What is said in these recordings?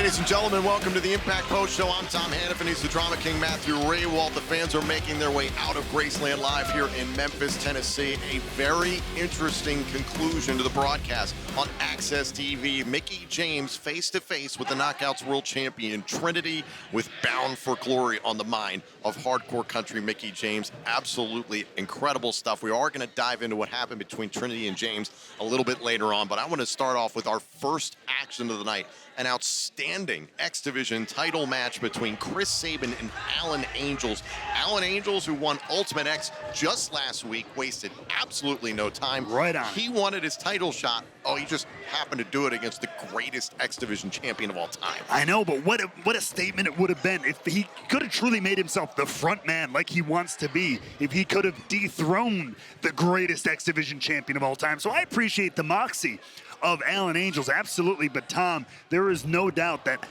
Ladies and gentlemen, welcome to the Impact Post Show. I'm Tom Hannifan. He's the Drama King, Matthew Rehwoldt. The fans are making their way out of Graceland Live here in Memphis, Tennessee. A very interesting conclusion to the broadcast on Access TV. Mickie James face-to-face with the Knockouts World Champion Trinity with Bound for Glory on the mind of hardcore country Mickie James. Absolutely incredible stuff. We are going to dive into what happened between Trinity and James a little bit later on, but I want to start off with our first action of the night. An outstanding X Division title match between Chris Sabin and Alan Angels. Alan Angels, who won Ultimate X just last week, wasted absolutely no time. Right on. He wanted his title shot. Oh, he just happened to do it against the greatest X Division champion of all time. I know, but what a statement it would have been if he could have truly made himself the front man like he wants to be, if he could have dethroned the greatest X Division champion of all time. So I appreciate the moxie of Alan Angels, absolutely. But Tom, there is no doubt that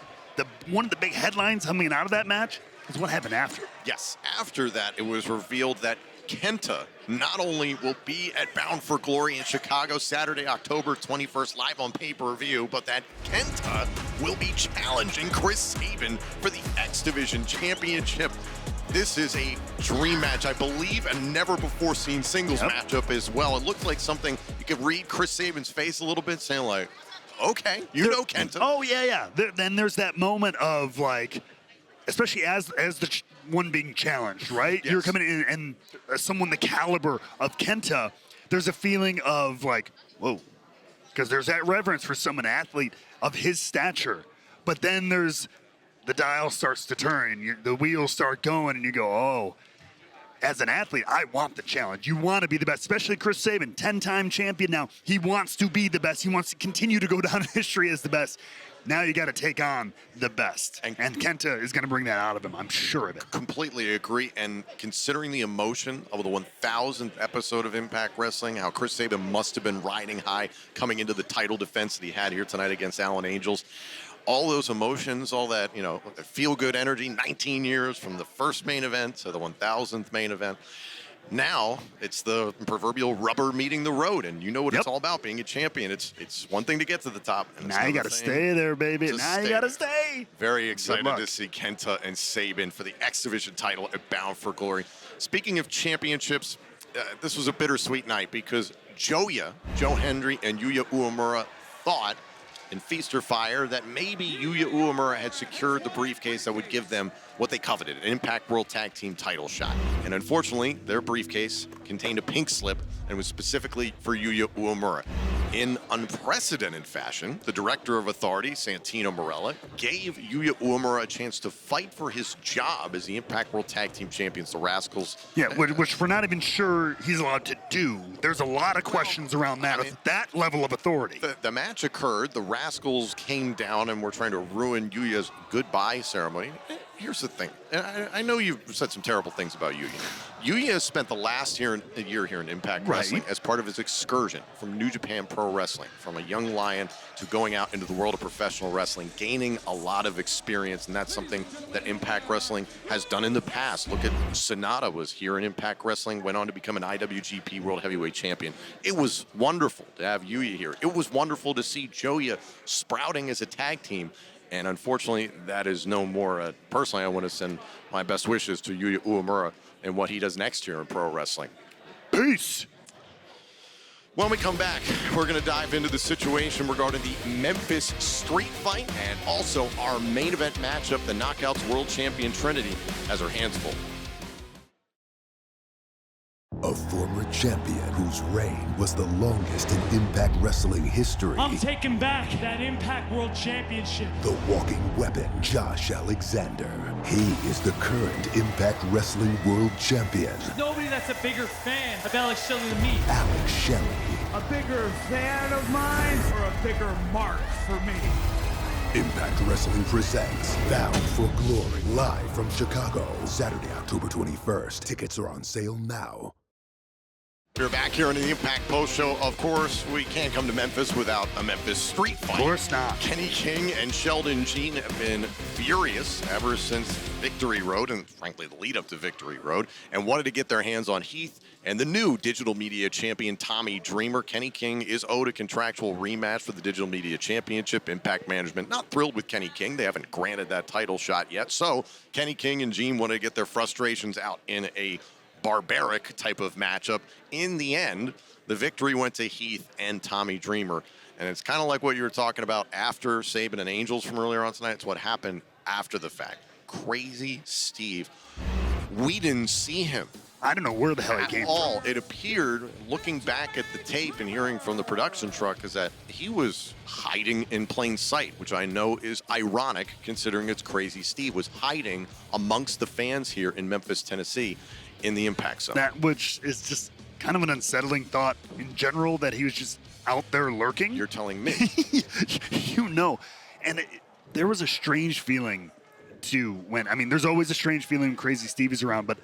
one of the big headlines coming out of that match is what happened after. Yes, after that, it was revealed that Kenta not only will be at Bound for Glory in Chicago Saturday, October 21st, live on pay-per-view, but that Kenta will be challenging Chris Sabin for the X Division Championship. This is a dream match, I believe, a never-before-seen singles matchup as well. It looked like something you could read Chris Sabin's face a little bit, saying like, okay, you know Kenta. Oh, yeah. Then there's that moment of, like, especially as the one being challenged, right? Yes. You're coming in, and someone the caliber of Kenta, there's a feeling of, like, whoa, because there's that reverence for someone, athlete of his stature. But then there's the dial starts to turn, the wheels start going, and you go, oh, as an athlete, I want the challenge. You want to be the best, especially Chris Sabin, 10-time champion now. He wants to be the best. He wants to continue to go down in history as the best. Now you got to take on the best. And Kenta is going to bring that out of him, I'm sure of it. Completely agree. And considering the emotion of the 1,000th episode of Impact Wrestling, how Chris Sabin must have been riding high coming into the title defense that he had here tonight against Alan Angels. All those emotions, all that, feel-good energy, 19 years from the first main event to the 1,000th main event. Now, it's the proverbial rubber meeting the road, and you know what it's all about, being a champion. It's one thing to get to the top. And now you got to stay there, baby. Now you got to stay. Very excited to see Kenta and Sabin for the X Division title at Bound for Glory. Speaking of championships, this was a bittersweet night because Joe Hendry, and Yuya Uemura thought in Feast or Fire that maybe Yuya Uemura had secured the briefcase that would give them what they coveted, an Impact World Tag Team title shot. And unfortunately, their briefcase contained a pink slip and was specifically for Yuya Uemura. In unprecedented fashion, the Director of Authority, Santino Marella, gave Yuya Uemura a chance to fight for his job as the Impact World Tag Team Champions, the Rascals. Yeah, which we're not even sure he's allowed to do. There's a lot of questions around that, with that level of authority. The match occurred, the Rascals came down and were trying to ruin Yuya's goodbye ceremony. Here's the thing. I know you've said some terrible things about Yuya. Yuya has spent the last year here in Impact Wrestling as part of his excursion from New Japan Pro Wrestling, from a young lion to going out into the world of professional wrestling, gaining a lot of experience, and that's something that Impact Wrestling has done in the past. Look at Sonata was here in Impact Wrestling, went on to become an IWGP World Heavyweight Champion. It was wonderful to have Yuya here. It was wonderful to see Joya sprouting as a tag team. And unfortunately, that is no more. Personally, I want to send my best wishes to Yuya Uemura and what he does next year in pro wrestling. Peace. When we come back, we're going to dive into the situation regarding the Memphis Street Fight and also our main event matchup, the Knockouts World Champion Trinity, has her hands full. A former champion whose reign was the longest in Impact Wrestling history. I'm taking back that Impact World Championship. The walking weapon, Josh Alexander. He is the current Impact Wrestling World Champion. There's nobody that's a bigger fan of Alex Shelley than me. Alex Shelley. A bigger fan of mine or a bigger mark for me? Impact Wrestling presents Bound for Glory, live from Chicago, Saturday, October 21st. Tickets are on sale now. We're back here in the Impact Post Show. Of course, we can't come to Memphis without a Memphis street fight. Of course not. Kenny King and Sheldon Jean have been furious ever since Victory Road, and frankly, the lead up to Victory Road, and wanted to get their hands on Heath and the new digital media champion, Tommy Dreamer. Kenny King is owed a contractual rematch for the digital media championship. Impact Management not thrilled with Kenny King. They haven't granted that title shot yet. So Kenny King and Jean want to get their frustrations out in a barbaric type of matchup. In the end, the victory went to Heath and Tommy Dreamer. And it's kind of like what you were talking about after Sabin and Angels from earlier on tonight. It's what happened after the fact. Crazy Steve. We didn't see him. I don't know where the hell he came all. from. It appeared, looking back at the tape and hearing from the production truck, is that he was hiding in plain sight, which I know is ironic considering it's Crazy Steve was hiding amongst the fans here in Memphis, Tennessee in the Impact Zone. That which is just kind of an unsettling thought in general, that he was just out there lurking. You're telling me. You know. And there was a strange feeling too when, I mean, there's always a strange feeling when Crazy Steve is around, but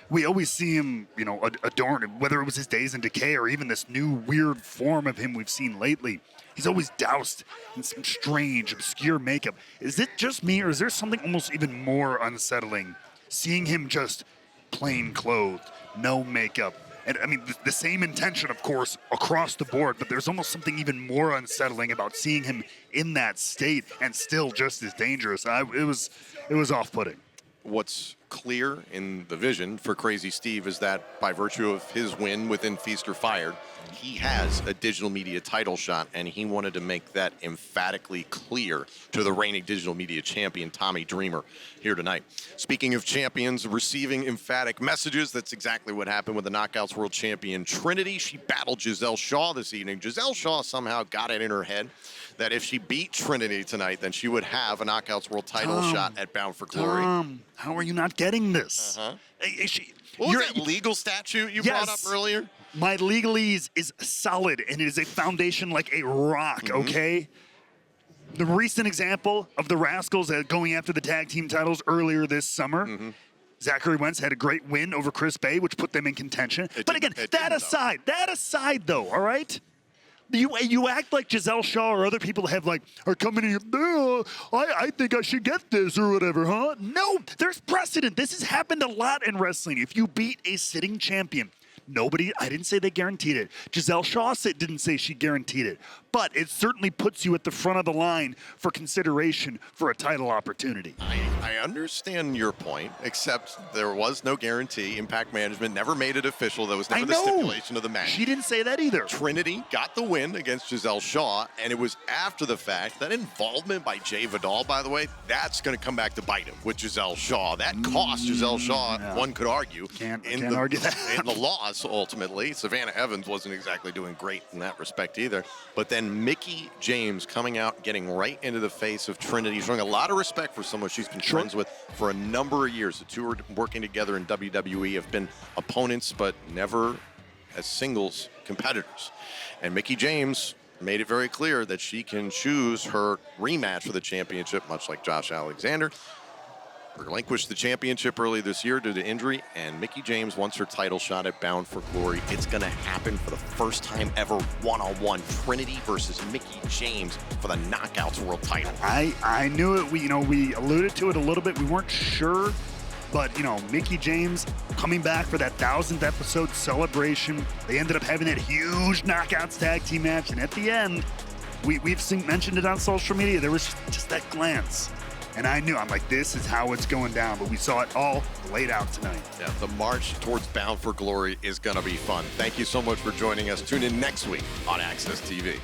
we always see him, you know, adorned, whether it was his days in decay or even this new weird form of him we've seen lately. He's always doused in some strange, obscure makeup. Is it just me, or is there something almost even more unsettling seeing him just plain clothed, no makeup? And I mean, the same intention, of course, across the board, but there's almost something even more unsettling about seeing him in that state and still just as dangerous. It was off-putting. What's clear in the vision for Crazy Steve is that by virtue of his win within Feast or Fired, he has a digital media title shot, and he wanted to make that emphatically clear to the reigning digital media champion, Tommy Dreamer, here tonight. Speaking of champions receiving emphatic messages, that's exactly what happened with the Knockouts World Champion Trinity. She battled Giselle Shaw this evening. Giselle Shaw somehow got it in her head that if she beat Trinity tonight, then she would have a Knockouts World title shot at Bound for Glory. How are you not getting this? What was that legal statute you brought up earlier? My legalese is solid, and it is a foundation like a rock, okay? The recent example of the Rascals going after the tag team titles earlier this summer, Zachary Wentz had a great win over Chris Bay, which put them in contention. But again, that aside though, all right? You act like Giselle Shaw or other people are coming in here, I think I should get this or whatever, huh? No, there's precedent. This has happened a lot in wrestling. If you beat a sitting champion, I didn't say they guaranteed it. Giselle Shaw didn't say she guaranteed it. But it certainly puts you at the front of the line for consideration for a title opportunity. I understand your point, except there was no guarantee. Impact Management never made it official. That was never the stipulation of the match. She didn't say that either. Trinity got the win against Giselle Shaw, and it was after the fact. That involvement by Jay Vidal, by the way, that's going to come back to bite him with Giselle Shaw. That cost Giselle Shaw, one could argue, can't argue that. in the loss, ultimately. Savannah Evans wasn't exactly doing great in that respect either. But then Mickie James coming out, getting right into the face of Trinity, showing a lot of respect for someone she's been friends with for a number of years. The two are working together in WWE, have been opponents, but never as singles competitors. And Mickie James made it very clear that she can choose her rematch for the championship, much like Josh Alexander. Relinquished the championship early this year due to injury, and Mickie James wants her title shot at Bound for Glory. It's going to happen for the first time ever, one-on-one. Trinity versus Mickie James for the Knockouts World title. I knew it. We alluded to it a little bit. We weren't sure, but Mickie James coming back for that 1000th episode celebration. They ended up having that huge Knockouts tag team match, and at the end, we've mentioned it on social media. There was just that glance. And I'm like, this is how it's going down. But we saw it all laid out tonight. Yeah, the march towards Bound for Glory is going to be fun. Thank you so much for joining us. Tune in next week on Access TV.